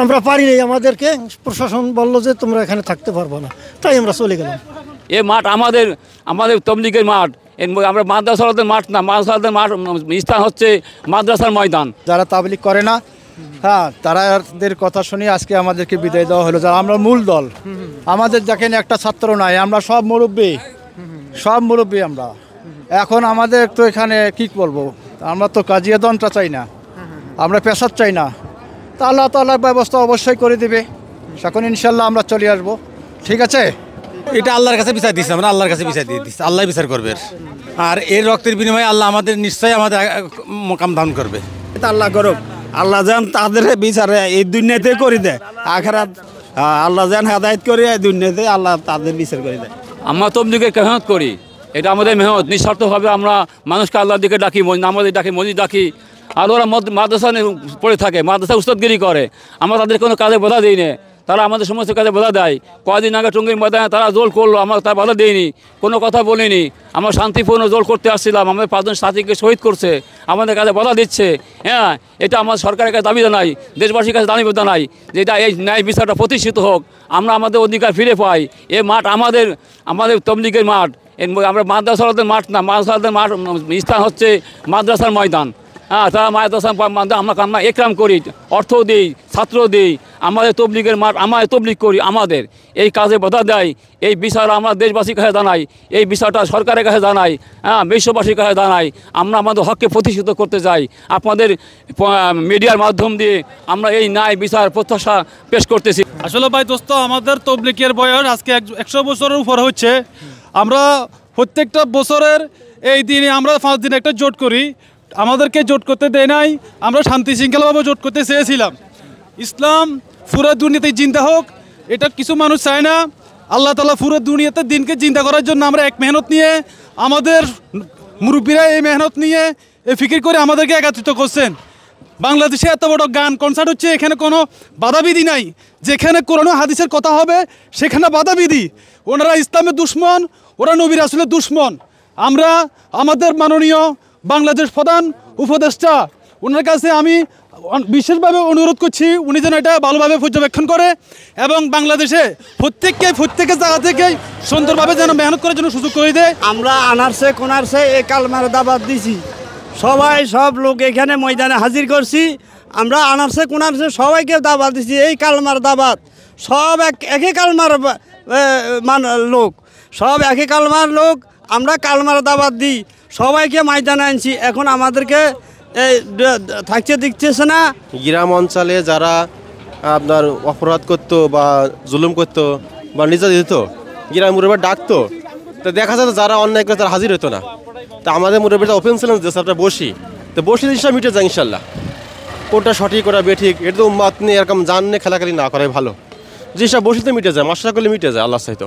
আমরা পারি নাই, আমাদেরকে প্রশাসন বলল যে তোমরা এখানে থাকতে পারবো না, তাই আমরা চলে গেলাম। এ মাঠ আমাদের তবলিগের মাঠ, আমরা মাদ্রাসার মাঠ না, মাদ্রাসার মাঠ স্থান হচ্ছে মাদ্রাসার ময়দান। যারা তাবলিগ করে না, হ্যাঁ, তাদের কথা শুনে আজকে আমাদেরকে বিদায় দেওয়া হলো। যারা আমরা মূল দল, আমাদের দেখেন একটা ছাত্র নাই, আমরা সব মুরব্বী আমরা। এখন আমাদের তো এখানে কি বলবো, আমরা তো কাজিয়া দনটা চাই না, আমরা পেশাদ চাই না, তা আল্লাহ তাআলা ব্যবস্থা অবশ্যই করে দেবে। এখন ইনশাল্লাহ আমরা চলে আসবো, ঠিক আছে। এটা আল্লাহর কাছে বিচার দিচ্ছি, আমরা আল্লাহর কাছে বিচার দিয়ে দিচ্ছি, আল্লাহ বিচার করবে। আর এর রক্তের বিনিময়ে আল্লাহ আমাদের নিশ্চয়ই আমাদের মোকাম দান করবে। আল্লাহ করুক, আল্লাহ যেন তাদের বিচারে এই দুনিয়াতে করে দেয়, আখিরাত আল্লাহ যেন হেদায়েত করে এই দুনিয়াতে আল্লাহ তাদের বিচার করে দেয়। আমরা তবলিগের মেহনত করি, এটা আমাদের মেহনত, নিঃস্বার্থভাবে আমরা মানুষকে আল্লাহর দিকে ডাকি, নামাজে ডাকি, মসজিদ ডাকি। আর ওরা মাদ্রাসা পড়ে থাকে, মাদ্রাসা উস্তাদগিরি করে, আমরা তাদের কোনো কাজে বাধা দিই না, তারা আমাদের সমস্ত কাজে বাধা দেয়। কয়েকদিন আগে টঙ্গীর ময়দানে তারা জোর করলো, আমরা তার বাধা দিইনি, কোনো কথা বলিনি। আমরা শান্তিপূর্ণ জোর করতে আসছিলাম, আমাদের 5 জন সাথীকে শহীদ করছে, আমাদের কাছে বাধা দিচ্ছে। হ্যাঁ, এটা আমার সরকারের কাছে দাবি জানাই, দেশবাসীর কাছে দাবি জানাই যে এটা এই ন্যায় বিচারটা প্রতিষ্ঠিত হোক, আমরা আমাদের অধিকার ফিরে পাই। এ মাঠ আমাদের তবলিগের মাঠ, আমরা মাদ্রাসার মাঠ না, মাদ্রাসার মাঠ স্থান হচ্ছে মাদ্রাসার ময়দান। হ্যাঁ, তারা মাদ্রাসা আমরা একরাম করি, অর্থ দিই, ছাত্র দিই, আমাদের তবলিগের মাঠ, আমাদের তবলিগ করি, আমাদের এই কাজে বাধা দেয়। এই বিচার আমরা দেশবাসীর কাছে জানাই, এই বিচারটা সরকারের কাছে জানাই, হ্যাঁ, বিশ্ববাসীর কাছে জানাই। আমরা আমাদের হককে প্রতিষ্ঠিত করতে চাই, আপনাদের মিডিয়ার মাধ্যম দিয়ে আমরা এই ন্যায় বিচার প্রত্যাশা পেশ করতেছি। আসলে ভাই দোস্ত, আমাদের তবলিগের বয়স আজকে 100 বছরের উপর হচ্ছে। আমরা প্রত্যেকটা বছরের এই দিনে আমরা 5 দিন একটা জোট করি, আমাদেরকে জোট করতে দেয় নাই। আমরা শান্তি শৃঙ্খলাভাবে জোট করতে চেয়েছিলাম। ইসলাম পুরো দুনিয়াতে জিন্দা হোক, এটা কিছু মানুষ চায় না। আল্লাহ তাআলা পুরো দুনিয়াতে দিনকে জিন্দা করার জন্য আমরা এক মেহনত নিয়ে, আমাদের মুরব্বীরা এই মেহনত নিয়ে এই ফিকির করে আমাদেরকে একত্রিত করছেন। বাংলাদেশে এত বড় গান কনসার্ট হচ্ছে, এখানে কোনো বাধাবিধি নাই। যেখানে কোরআন হাদিসের কথা হবে সেখানে বাধাবিধি। ওনারা ইসলামের দুশ্মন, ওরা নবী রাসূলের দুশ্মন। আমরা আমাদের মাননীয় বাংলাদেশ প্রধান উপদেষ্টা, ওনার কাছে আমি বিশেষভাবে অনুরোধ করছি, উনি যেন এটা ভালোভাবে পর্যবেক্ষণ করে এবং বাংলাদেশে প্রত্যেকের জায়গা থেকে সুন্দরভাবে যেন মেহনত করার জন্য সুযোগ করে দেয়। আমরা আনারসে কোনারসে এই কালমার দাবাত দিছি, সব লোক এখানে ময়দানে হাজির করছি। আমরা আনারসে কোনারসে সবাইকে দাবাত দিছি, এই কালমার দাবাত। সব একই কালমার লোক, সব একই কালমার লোক। আমরা কালমার দাবাত দিই, সবাইকে ময়দানে আনছি। এখন আমাদেরকে থাকতে দিচ্ছে না। গ্রাম অঞ্চলে যারা আপনার অপরাধ করতো বা জুলুম করতো বা নির্যাতিত দিত, গ্রাম মুরব্বী ডাকতো, তো দেখা যাচ্ছে যারা অন্যায় করে তারা হাজির হতো না। তা আমাদের মুরব্বীটা ওপেন ছিলেন যে আপনার বসি জিনিসটা মিটে যায় ইনশাল্লাহ। কোনটা সঠিক কোনটা বেঠিক, এটা তো উম্মাত নিয়ে এরকম জান নিয়ে খেলাখালি না করাই ভালো। জিনিসটা বসিতে মিটে যায়, মাসা করলে মিটে যায় আল্লাহ চাইতো।